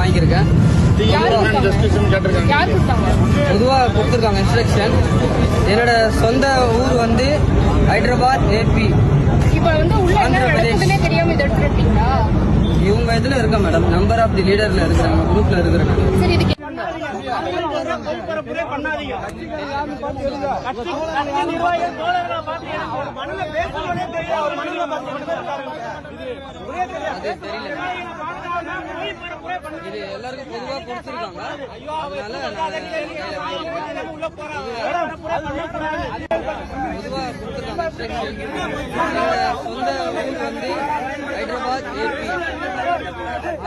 வாங்கியிருக்கேன். பொதுவாக கொடுத்துருக்காங்க இன்ஸ்ட்ரக்ஷன். என்னோட சொந்த ஊர் வந்து ஹைதராபாத், ஏபி. இவங்க இதுல இருக்க மேடம், நம்பர் ஆஃப் தி லீடர்ல இருக்கிறாங்க, குரூப்ல இருக்கிறாங்க. இது எல்லாருக்கும் பொதுவாக கொடுத்துருக்காங்க. பொதுவாக கொடுத்துருக்காங்க. சொந்த ஊர் வந்து ஹைதராபாத், ஏபி,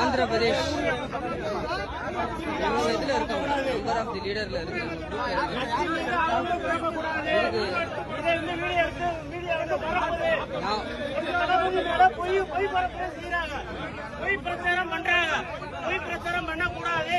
ஆந்திர பிரதேஷ். இவங்க இதுல இருக்காங்க, நம்பர் ஆஃப் தி லீடர்ல இருக்காங்க. பிரச்சாரம் பண்றாங்க, பிரச்சாரம் பண்ண கூடாது.